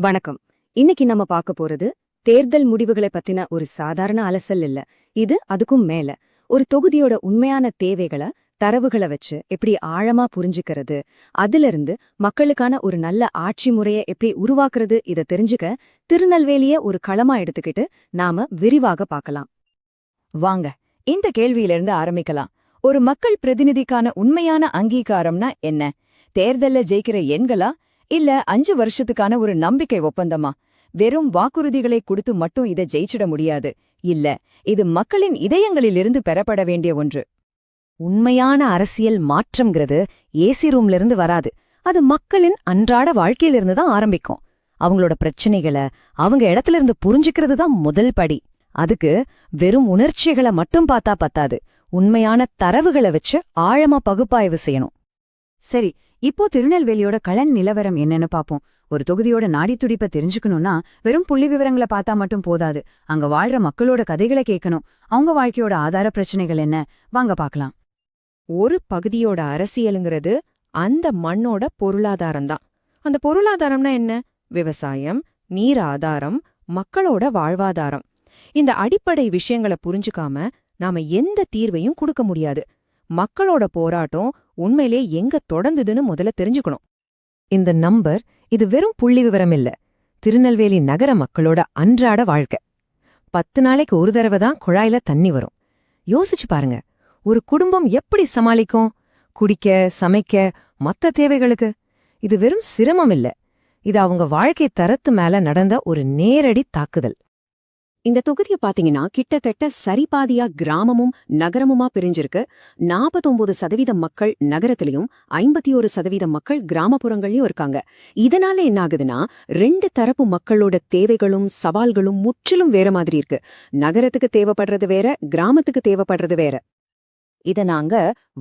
வணக்கம். இன்னைக்கு நம்ம பார்க்க போறது தேர்தல் முடிவுகளை பத்தின ஒரு சாதாரண அலசல் இல்ல. இது அதுக்கும் மேல ஒரு தொகுதியோட உண்மையான தேவைகளை தரவுகளை வச்சு எப்படி ஆழமா புரிஞ்சுக்கிறது, அதிலிருந்து மக்களுக்கான ஒரு நல்ல ஆட்சி முறையை எப்படி உருவாக்குறது, இதை தெரிஞ்சுக்க திருநெல்வேலிய ஒரு களமா எடுத்துக்கிட்டு நாம விரிவாக பார்க்கலாம். வாங்க, இந்த கேள்வியிலிருந்து ஆரம்பிக்கலாம். ஒரு மக்கள் பிரதிநிதிக்கான உண்மையான அங்கீகாரம்னா என்ன? தேர்தல்ல ஜெயிக்கிற எண்களா, இல்ல 5 வருஷத்துக்கான ஒரு நம்பிக்கை ஒப்பந்தமா? வெறும் வாக்குறுதிகளை கொடுத்து மட்டும் இதை ஜெயிச்சிட முடியாது. இல்ல, இது மக்களின் இதயங்களிலிருந்து பெறப்பட வேண்டிய ஒன்று. உண்மையான அரசியல் மாற்றம்ங்கிறது ஏசி ரூம்ல இருந்து வராது. அது மக்களின் அன்றாட வாழ்க்கையிலிருந்து தான் ஆரம்பிக்கும். அவங்களோட பிரச்சனைகளை அவங்க இடத்துல இருந்து புரிஞ்சுக்கிறது தான் முதல் படி. அதுக்கு வெறும் உணர்ச்சிகளை மட்டும் பார்த்தா பத்தாது. உண்மையான தரவுகளை வச்சு ஆழமா பகுப்பாய்வு செய்யணும். சரி, இப்போ திருநெல்வேலியோட களன் நிலவரம் என்னன்னு பாப்போம். ஒரு தொகுதியோட நாடித்துடிப்பை தெரிஞ்சுக்கணும்னா வெறும் புள்ளி விவரங்களை பார்த்தா மட்டும் போதாது. அங்க வாழ்ற மக்களோட கதைகளை கேட்கணும். அவங்க வாழ்க்கையோட ஆதார பிரச்சனைகள் என்ன, வாங்க பார்க்கலாம். ஒரு பகுதியோட அரசியலுங்கிறது அந்த மண்ணோட பொருளாதாரம்தான். அந்த பொருளாதாரம்னா என்ன? விவசாயம், நீர் ஆதாரம், மக்களோட வாழ்வாதாரம். இந்த அடிப்படை விஷயங்களை புரிஞ்சுக்காம நாம எந்த தீர்வையும் கொடுக்க முடியாது. மக்களோட போராட்டம் உண்மையிலே எங்க தொடர்ந்துதுன்னு முதல்ல தெரிஞ்சுக்கணும். இந்த நம்பர் இது வெறும் புள்ளி விவரம் இல்ல. திருநெல்வேலி நகர மக்களோட அன்றாட வாழ்க்கை. 10 நாளைக்கு ஒரு தடவை தான் குழாயில தண்ணி வரும். யோசிச்சு பாருங்க, ஒரு குடும்பம் எப்படி சமாளிக்கும்? குடிக்க, சமைக்க, மத்த தேவைகளுக்கு. இது வெறும் சிரமம் இல்ல. இது அவங்க வாழ்க்கை தரத்து மேல நடந்த ஒரு நேரடி தாக்குதல். இந்த தொகுதியை பாத்தீங்கன்னா கிட்டத்தட்ட சரிபாதியா கிராமமும் நகரமுமா பிரிஞ்சிருக்கு. 49% மக்கள் நகரத்திலையும் 51% மக்கள் கிராமப்புறங்கள்லயும் இருக்காங்க. இதனால என்ன ஆகுதுன்னா, 2 தரப்பு மக்களோட தேவைகளும் சவால்களும் முற்றிலும் வேற மாதிரி இருக்கு. நகரத்துக்கு தேவைப்படுறது வேற, கிராமத்துக்கு தேவைப்படுறது வேற. இத நாங்க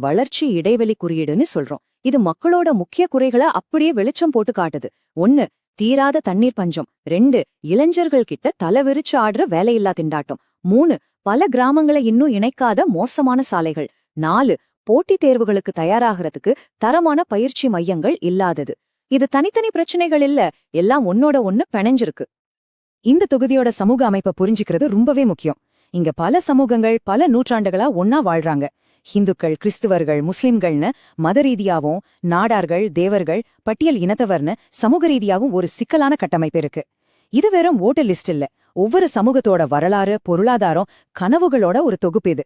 வளர்ச்சி இடைவெளி குறியீடுன்னு சொல்றோம். இது மக்களோட முக்கிய குறைகளை அப்படியே வெளிச்சம் போட்டு காட்டுது. 1, தீராத தண்ணீர் பஞ்சம். 2, இளைஞர்கள் கிட்ட தலைவிரிச்சு ஆடுற வேலையில்லா திண்டாட்டம். 3, பல கிராமங்களை இன்னும் இணைக்காத மோசமான சாலைகள். 4, போட்டித் தேர்வுகளுக்கு தயாராகிறதுக்கு தரமான பயிற்சி மையங்கள் இல்லாதது. இது தனித்தனி பிரச்சனைகள் இல்ல, எல்லாம் ஒன்னோட ஒன்னு பிணைஞ்சிருக்கு. இந்த தொகுதியோட சமூக அமைப்பை புரிஞ்சுக்கிறது ரொம்பவே முக்கியம். இங்க பல சமூகங்கள் பல நூற்றாண்டுகளா ஒன்னா வாழ்றாங்க. ஹிந்துக்கள், கிறிஸ்துவர்கள், முஸ்லிம்கள்னு மத ரீதியாவும், நாடார்கள், தேவர்கள், பட்டியல் இனத்தவர்னு சமூக ரீதியாகவும் ஒரு சிக்கலான கட்டமைப்பு இருக்கு. இது வெறும் ஓட்டு லிஸ்ட் இல்ல, ஒவ்வொரு சமூகத்தோட வரலாறு, பொருளாதாரம், கனவுகளோட ஒரு தொகுப்பு இது.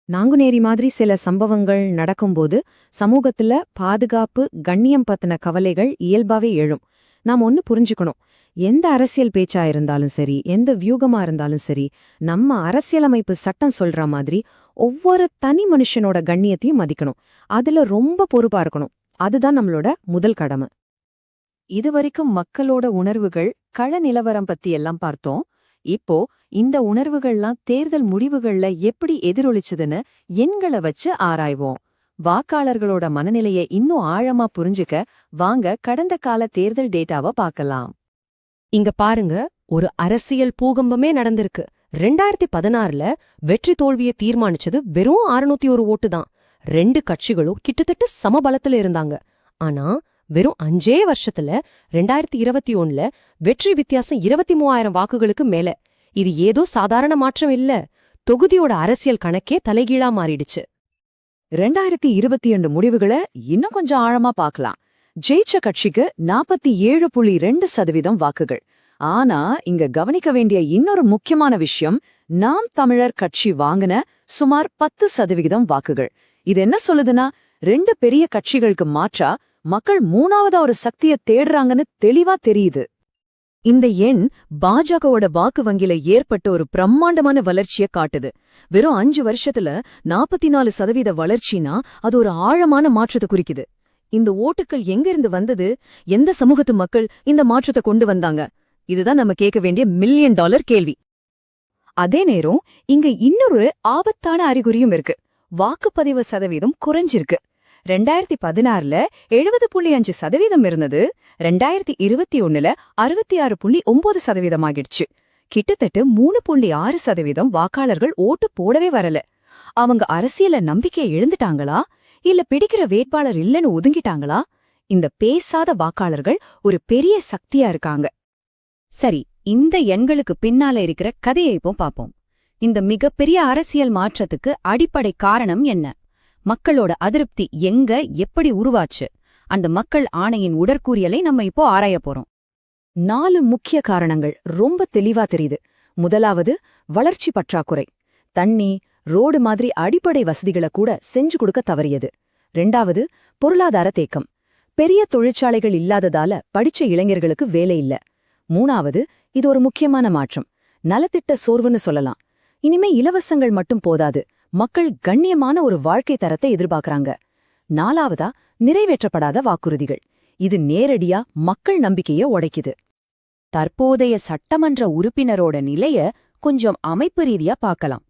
நாங்குநேரி மாதிரி சில சம்பவங்கள் நடக்கும்போது சமூகத்துல பாதுகாப்பு, கண்ணியம் பத்தின கவலைகள் இயல்பாவே எழும். நாம் ஒன்னு புரிஞ்சுக்கணும், எந்த அரசியல் பேச்சா இருந்தாலும் சரி, எந்த வியூகமா இருந்தாலும் சரி, நம்ம அரசியலமைப்பு சட்டம் சொல்ற மாதிரி ஒவ்வொரு தனி மனுஷனோட கண்ணியத்தையும் மதிக்கணும். அதுல ரொம்ப பொறுப்பா இருக்கணும். அதுதான் நம்மளோட முதல் கடமை. இதுவரைக்கும் மக்களோட உணர்வுகள், கள நிலவரம் பத்தி எல்லாம் பார்த்தோம். இப்போ இந்த உணர்வுகள்லாம் தேர்தல் முடிவுகள்ல எப்படி எதிரொலிச்சதுன்னு எண்களை வச்சு ஆராய்வோம். வாக்காளர்களோட மனநிலையை இன்னும் ஆழமா புரிஞ்சுக்க வாங்க கடந்த கால தேர்தல் டேட்டாவை பார்க்கலாம். இங்க பாருங்க, ஒரு அரசியல் பூகம்பமே நடந்திருக்கு. 2016ல வெற்றி தோல்வியை தீர்மானிச்சது வெறும் 601 ஓட்டு தான். 2 கட்சிகளும் கிட்டத்தட்ட சமபலத்துல இருந்தாங்க. ஆனா வெறும் 5 வருஷத்துல 2021ல வெற்றி வித்தியாசம் 23,000 வாக்குகளுக்கு மேல. இது ஏதோ சாதாரண மாற்றம் இல்ல, தொகுதியோட அரசியல் கணக்கே தலைகீழா மாறிடுச்சு. 2022 முடிவுகளை இன்னும் கொஞ்சம் ஆழமா பார்க்கலாம். ஜெயிச்ச கட்சிக்கு 47.2% வாக்குகள். ஆனா இங்க கவனிக்க வேண்டிய இன்னொரு முக்கியமான விஷயம், நாம் தமிழர் கட்சி வாங்கின சுமார் 10% வாக்குகள். இது என்ன சொல்லுதுன்னா, 2 பெரிய கட்சிகளுக்கு மாற்றா மக்கள் 3ஆவதா ஒரு சக்தியை தேடுறாங்கன்னு தெளிவா தெரியுது. இந்த எண் பாஜகவோட வாக்கு வங்கில ஏற்பட்ட ஒரு பிரம்மாண்டமான வளர்ச்சியை காட்டுது. வெறும் 5 வருஷத்துல 44% வளர்ச்சினா அது ஒரு ஆழமான மாற்றத்தை குறிக்குது. இந்த ஓட்டுக்கள் எங்கிருந்து வந்தது? எந்த சமூகத்து மக்கள் இந்த மாற்றத்தை கொண்டு வந்தாங்க? இதுதான் நம்ம கேட்க வேண்டிய $1,000,000 கேள்வி. அதே நேரம் இங்க இன்னொரு ஆபத்தான அறிகுறியும் இருக்கு. வாக்குப்பதிவு சதவீதம் குறைஞ்சிருக்கு. 2016ல 70.5% இருந்தது. 2021ல 66.9% ஆகிடுச்சு. கிட்டத்தட்ட 3.6% வாக்காளர்கள் ஓட்டு போடவே வரல. அவங்க அரசியல நம்பிக்கையை எழுந்துட்டாங்களா, இல்ல பிடிக்கிற வேட்பாளர் இல்லன்னு ஒதுங்கிட்டாங்களா? இந்த பேசாத வாக்காளர்கள் ஒரு பெரிய சக்தியா இருக்காங்க. சரி, இந்த எண்களுக்கு பின்னால இருக்கிற கதையை இப்போ பாப்போம். இந்த மிகப்பெரிய அரசியல் மாற்றத்துக்கு அடிப்படை காரணம் என்ன? மக்களோட அதிருப்தி எங்க, எப்படி உருவாச்சு? அந்த மக்கள் ஆணையின் உடற்கூறியலை நம்ம இப்போ ஆராயப் போறோம். 4 முக்கிய காரணங்கள் ரொம்ப தெளிவா தெரியுது. முதலாவது, வளர்ச்சி பற்றாக்குறை. தண்ணி, ரோடு மாதிரி அடிப்படை வசதிகளை கூட செஞ்சு கொடுக்க தவறியது. 2வது, பொருளாதார தேக்கம். பெரிய தொழிற்சாலைகள் இல்லாததால படிச்ச இளைஞர்களுக்கு வேலை இல்ல. 3வது, இது ஒரு முக்கியமான மாற்றம், நலத்திட்ட சோர்வுன்னு சொல்லலாம். இனிமே இலவசங்கள் மட்டும் போதாது, மக்கள் கண்ணியமான ஒரு வாழ்க்கை தரத்தை எதிர்பார்க்கறாங்க. 4வதா, நிறைவேற்றப்படாத வாக்குறுதிகள். இது நேரடியா மக்கள் நம்பிக்கைய உடைக்குது. தற்போதைய சட்டமன்ற உறுப்பினரோட நிலைய கொஞ்சம் அமைப்பு ரீதியா பார்க்கலாம்.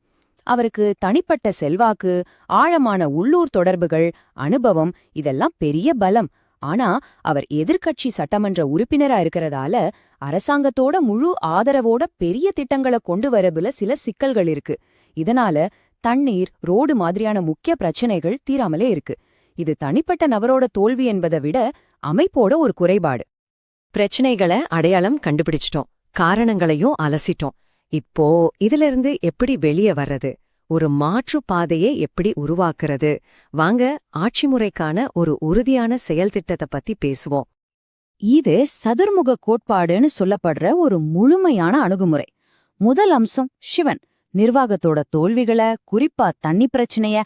அவருக்கு தனிப்பட்ட செல்வாக்கு, ஆழமான உள்ளூர் தொடர்புகள், அனுபவம் இதெல்லாம் பெரிய பலம். ஆனா அவர் எதிர்க்கட்சி சட்டமன்ற உறுப்பினரா இருக்கறதால அரசாங்கத்தோட முழு ஆதரவோட பெரிய திட்டங்களை கொண்டு வரதுல சில சிக்கல்கள் இருக்கு. இதனால தண்ணீர், ரோடு மாதிரியான முக்கிய பிரச்சனைகள் தீராமலே இருக்கு. இது தனிப்பட்ட நபரோட தோல்வி என்பதை விட அமைப்போட ஒரு குறைபாடு. பிரச்சனைகளை அடையாளம் கண்டுபிடிச்சிட்டோம், காரணங்களையும் அலசிட்டோம். இப்போ இதிலிருந்து எப்படி வெளியே வர்றது, ஒரு மாற்று பாதையை எப்படி உருவாக்குறது? வாங்க ஆட்சி முறைக்கான ஒரு உறுதியான செயல்திட்டத்தை பத்தி பேசுவோம். இது சதுர்முக கோட்பாடுன்னு சொல்லப்படுற ஒரு முழுமையான அணுகுமுறை. முதல் அம்சம் சிவன், நிர்வாகத்தோட தோல்விகளை, குறிப்பா தண்ணி பிரச்சனைய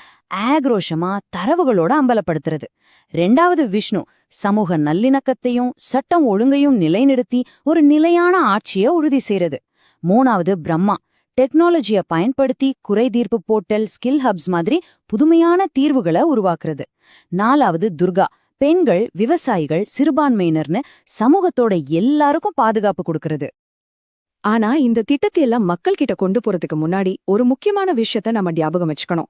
ஆக்ரோஷமா தரவுகளோட அம்பலப்படுத்துறது. 2வது விஷ்ணு, சமூக நல்லிணக்கத்தையும் சட்டம் ஒழுங்கையும் நிலைநிறுத்தி ஒரு நிலையான ஆட்சியை உறுதி செய்யறது. 3வது பிரம்மா, டெக்னாலஜியை பயன்படுத்தி குறைதீர்ப்பு போர்ட்டல், ஸ்கில் ஹப்ஸ் மாதிரி புதுமையான தீர்வுகளை உருவாக்குறது. 4வது துர்கா, பெண்கள், விவசாயிகள், சிறுபான்மையினர்னு சமூகத்தோட எல்லாருக்கும் பாதுகாப்பு கொடுக்கறது. ஆனா இந்த திட்டத்தை எல்லாம் மக்கள் கிட்ட கொண்டு போறதுக்கு முன்னாடி ஒரு முக்கியமான விஷயத்த நம்ம ஞாபகம் வச்சுக்கணும்.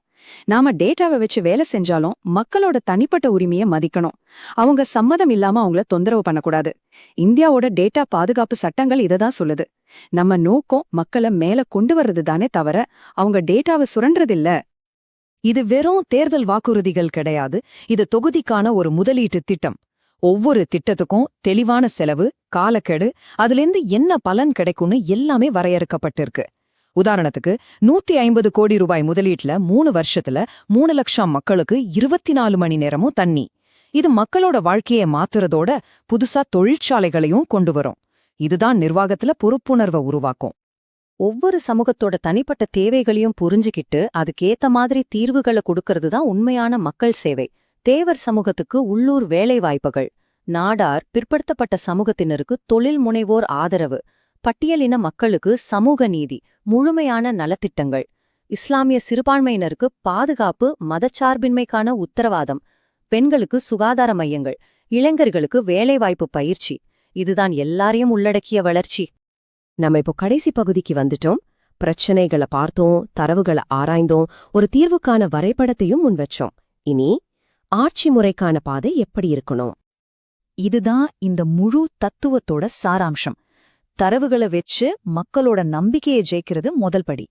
நாம டேட்டாவை வச்சு வேலை செஞ்சாலும் மக்களோட தனிப்பட்ட உரிமையை மதிக்கணும். அவங்க சம்மதம் இல்லாம அவங்கள தொந்தரவு பண்ணக்கூடாது. இந்தியாவோட டேட்டா பாதுகாப்பு சட்டங்கள் இததான் சொல்லுது. நம்ம நோக்கம் மக்களை மேல கொண்டு வர்றது தானே தவிர அவங்க டேட்டாவை சுரண்டதில்ல. இது வெறும் தேர்தல் வாக்குறுதிகள் கிடையாது, இது தொகுதிக்கான ஒரு முதலீட்டு திட்டம். ஒவ்வொரு திட்டத்துக்கும் தெளிவான செலவு, காலக்கெடு, அதிலிருந்து என்ன பலன் கிடைக்கும்னு எல்லாமே வரையறுக்கப்பட்டிருக்கு. உதாரணத்துக்கு 150 கோடி ரூபாய் முதலீட்டுல 3 வருஷத்துல 3 லட்சம் மக்களுக்கு 24 மணி நேரமும் தண்ணி. இது மக்களோட வாழ்க்கையை மாத்துறதோட புதுசா தொழிற்சாலைகளையும் கொண்டு வரும். இதுதான் நிர்வாகத்துல பொறுப்புணர்வை உருவாக்கும். ஒவ்வொரு சமூகத்தோட தனிப்பட்ட தேவைகளையும் புரிஞ்சுக்கிட்டு அதுக்கேத்த மாதிரி தீர்வுகளை கொடுக்கறது தான் உண்மையான மக்கள் சேவை. தேவர் சமூகத்துக்கு உள்ளூர் வேலை வாய்ப்புகள், நாடார் பிற்படுத்தப்பட்ட சமூகத்தினருக்கு தொழில் முனைவோர் ஆதரவு, பட்டியலின மக்களுக்கு சமூக நீதி, முழுமையான நலத்திட்டங்கள், இஸ்லாமிய சிறுபான்மையினருக்கு பாதுகாப்பு, மதச்சார்பின்மைக்கான உத்தரவாதம், பெண்களுக்கு சுகாதார மையங்கள், இளைஞர்களுக்கு வேலைவாய்ப்பு பயிற்சி. இதுதான் எல்லாரையும் உள்ளடக்கிய வளர்ச்சி. நம்ம இப்போ கடைசி பகுதிக்கு வந்துட்டோம். பிரச்சனைகளை பார்த்தோம், தரவுகளை ஆராய்ந்தோம், ஒரு தீர்வுக்கான வரைபடத்தையும் முன்வச்சோம். இனி ஆட்சி முறைக்கான பாதை எப்படி இருக்கணும்? இதுதான் இந்த முழு தத்துவத்தோட சாராம்சம். தரவுகளை வச்சு மக்களோட நம்பிக்கையை ஜெயிக்கிறது முதல் படி.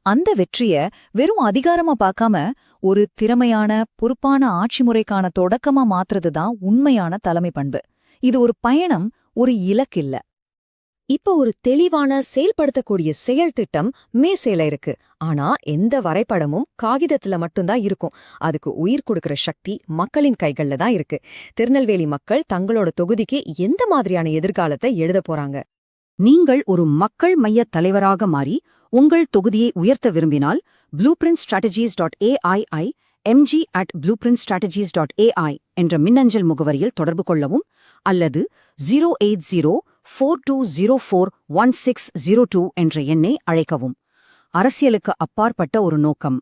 அந்த வெற்றிய வெறும் அதிகாரமா பார்க்காம ஒரு திறமையான, பொறுப்பான ஆட்சி முறைக்கான தொடக்கமா மாத்துறது தான் உண்மையான தலைமை பண்பு. இது ஒரு பயணம், ஒரு இலக்கில்ல. இப்ப ஒரு தெளிவான செயல்படுத்தக்கூடிய செயல் திட்டம் மேசையில இருக்கு. ஆனா எந்த வரைபடமும் காகிதத்துல மட்டும்தான் இருக்கும். அதுக்கு உயிர் கொடுக்கிற சக்தி மக்களின் கைகள்ல தான் இருக்கு. திருநெல்வேலி மக்கள் தங்களோட தொகுதிக்கு எந்த மாதிரியான எதிர்காலத்தை எழுத போறாங்க? நீங்கள் ஒரு மக்கள் மைய தலைவராக மாறி உங்கள் தொகுதியை உயர்த்த விரும்பினால் blueprintstrategies.ai mg@blueprintstrategies.ai என்ற மின்னஞ்சல் முகவரியில் தொடர்பு கொள்ளவும், அல்லது 08042041602 என்ற எண்ணை அழைக்கவும். அரசியலுக்கு அப்பாற்பட்ட ஒரு நோக்கம்,